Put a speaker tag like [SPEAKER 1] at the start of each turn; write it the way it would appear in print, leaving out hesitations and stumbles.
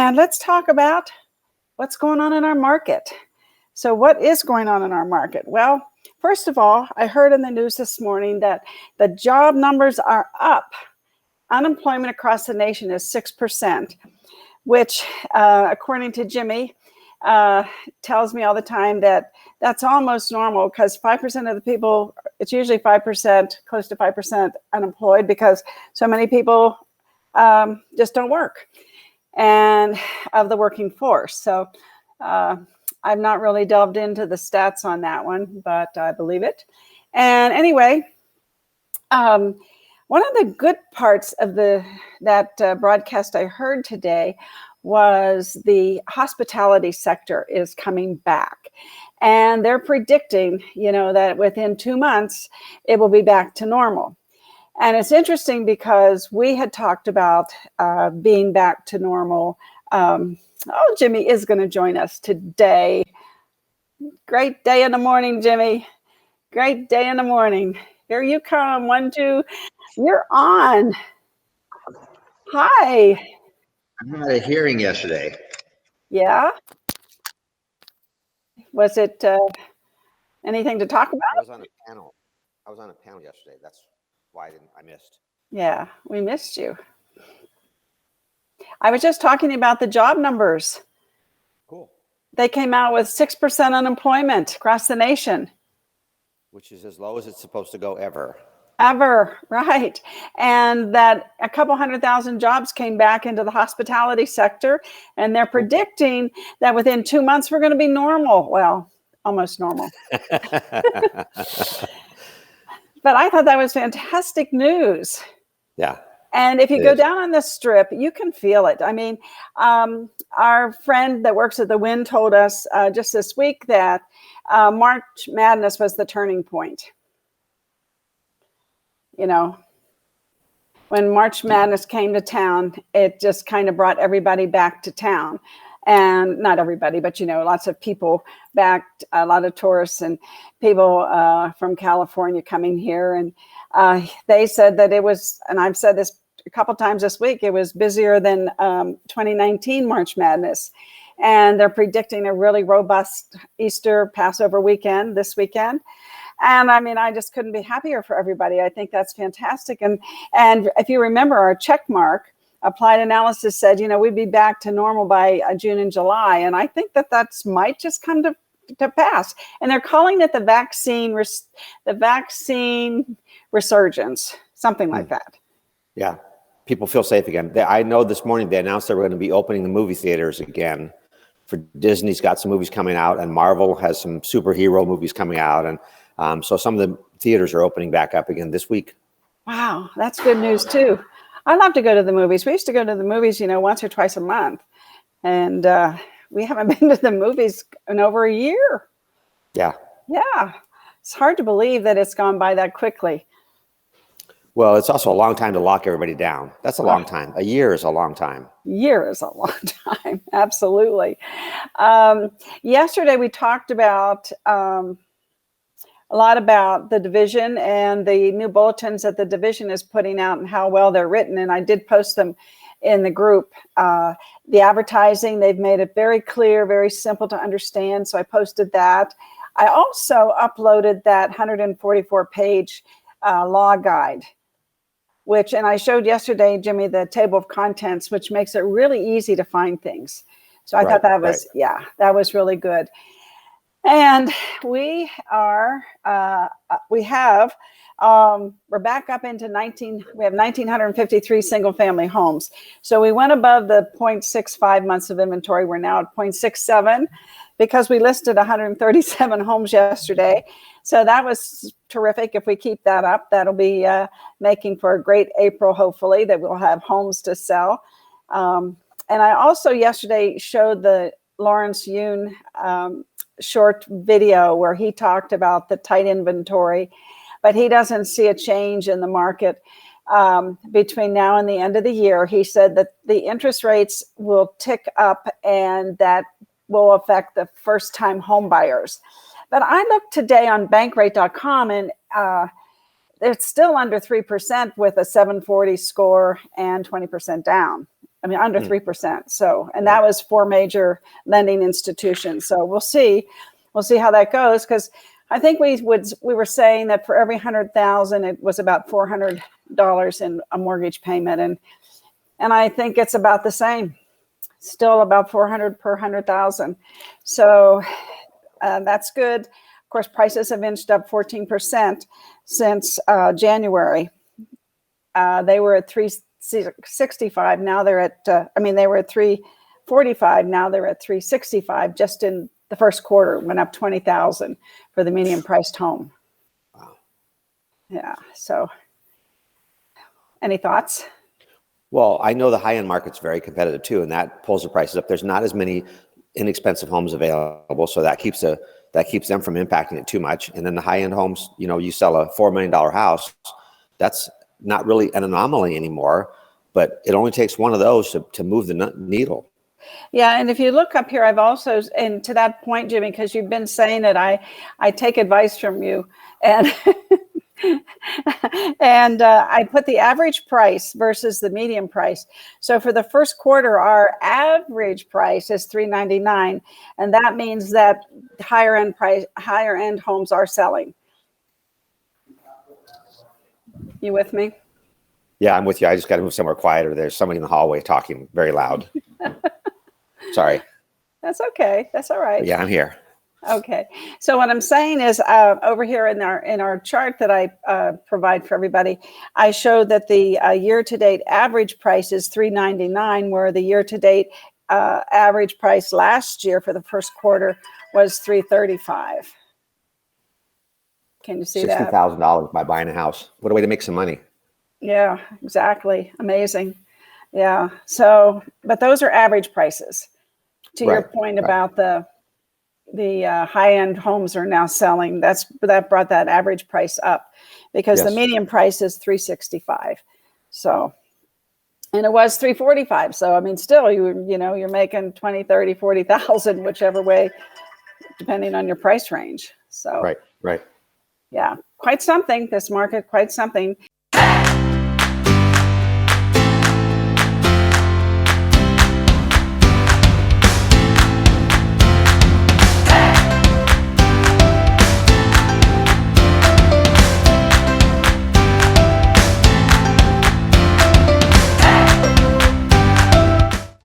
[SPEAKER 1] And let's talk about what's going on in our market. So what is going on in our market? Well, first of all, I heard in the news this morning that the job numbers are up. Unemployment across the nation is 6%, which, according to Jimmy, tells me all the time that that's almost normal, because 5% of the people, it's usually 5%, close to 5% unemployed, because so many people just don't work, and of the working force. So I've not really delved into the stats on that one, but I believe it. And anyway, one of the good parts of that broadcast I heard today was the hospitality sector is coming back. And they're predicting, that within 2 months, it will be back to normal. And it's interesting because we had talked about being back to normal. Jimmy is going to join us today. Great day in the morning, Jimmy. Great day in the morning. Here you come. 1, 2. You're on. Hi.
[SPEAKER 2] I had a hearing yesterday.
[SPEAKER 1] Yeah? Was it anything to talk about?
[SPEAKER 2] I was on a panel yesterday. That's why I missed.
[SPEAKER 1] Yeah, we missed you. I was just talking about the job numbers.
[SPEAKER 2] Cool.
[SPEAKER 1] They came out with 6% unemployment across the nation.
[SPEAKER 2] Which is as low as it's supposed to go ever.
[SPEAKER 1] Ever, right. And that a couple 100,000 jobs came back into the hospitality sector, and they're predicting that within 2 months we're going to be normal. Well, almost normal. But I thought that was fantastic news.
[SPEAKER 2] Yeah.
[SPEAKER 1] And if you go down on the strip, you can feel it. I mean, our friend that works at the Wynn told us just this week that March Madness was the turning point. When March Madness came to town, it just kind of brought everybody back to town. And not everybody, but, lots of people back, a lot of tourists and people from California coming here. And they said that it was, and I've said this a couple times this week, it was busier than 2019 March Madness. And they're predicting a really robust Easter Passover weekend this weekend. And I mean, I just couldn't be happier for everybody. I think that's fantastic. And if you remember our check mark, applied analysis said, we'd be back to normal by June and July. And I think that's might just come to pass. And they're calling it the vaccine resurgence, something like that. Yeah.
[SPEAKER 2] People feel safe again. I know this morning they announced they were going to be opening the movie theaters again. For Disney's got some movies coming out, and Marvel has some superhero movies coming out. And so some of the theaters are opening back up again this week.
[SPEAKER 1] Wow, that's good news too. I love to go to the movies. We used to go to the movies, once or twice a month. And we haven't been to the movies in over a year.
[SPEAKER 2] Yeah.
[SPEAKER 1] Yeah. It's hard to believe that it's gone by that quickly.
[SPEAKER 2] Well, it's also a long time to lock everybody down. That's a long time. A year is a long time.
[SPEAKER 1] Year is a long time. Absolutely. Yesterday, we talked about a lot about the division and the new bulletins that the division is putting out and how well they're written. And I did post them in the group. The advertising, they've made it very clear, very simple to understand. So I posted that. I also uploaded that 144-page law guide, and I showed yesterday, Jimmy, the table of contents, which makes it really easy to find things. So I thought that was, that was really good. And we're back up into we have 1,953 single family homes. So we went above the 0.65 months of inventory. We're now at 0.67 because we listed 137 homes yesterday. So that was terrific. If we keep that up, that'll be making for a great April, hopefully, that we'll have homes to sell. And I also yesterday showed the Lawrence Yun short video where he talked about the tight inventory, but he doesn't see a change in the market between now and the end of the year. He said that the interest rates will tick up and that will affect the first-time home buyers. But I looked today on bankrate.com and it's still under 3% with a 740 score and 20% down. I mean, under 3%. So, and that was 4 major lending institutions. So we'll see how that goes. Cause I think we were saying that for every 100,000, it was about $400 in a mortgage payment. And I think it's about the same, still about 400 per 100,000. So that's good. Of course, prices have inched up 14% since January. They were at 365. Now they're at, they were at 345. Now they're at 365 just in the first quarter. Went up 20,000 for the medium priced home.
[SPEAKER 2] Wow.
[SPEAKER 1] Yeah. So any thoughts?
[SPEAKER 2] Well, I know the high-end market's very competitive too, and that pulls the prices up. There's not as many inexpensive homes available, so that keeps them from impacting it too much. And then the high-end homes, you sell a $4 million house, that's not really an anomaly anymore, but it only takes one of those to move the needle.
[SPEAKER 1] Yeah, and if you look up here, I've also, and to that point, Jimmy, because you've been saying it, I take advice from you, and and I put the average price versus the median price. So for the first quarter, our average price is $399, and that means that higher end homes are selling. You with me?
[SPEAKER 2] Yeah, I'm with you. I just got to move somewhere quieter. There's somebody in the hallway talking very loud. Sorry.
[SPEAKER 1] That's okay. That's all right.
[SPEAKER 2] Yeah, I'm here.
[SPEAKER 1] Okay. So what I'm saying is over here in our chart that I provide for everybody, I show that the year-to-date average price is $399, where the year-to-date average price last year for the first quarter was $335. Can you see that?
[SPEAKER 2] $60,000 by buying a house. What a way to make some money.
[SPEAKER 1] Yeah, exactly. Amazing. Yeah. So, but those are average prices. To your point about the high-end homes are now selling, that brought that average price up, because the median price is $365. So, and it was $345. So, I mean, still you're making 20, 30, 40,000, whichever way, depending on your price range. So,
[SPEAKER 2] right.
[SPEAKER 1] yeah, quite something, this market, quite something.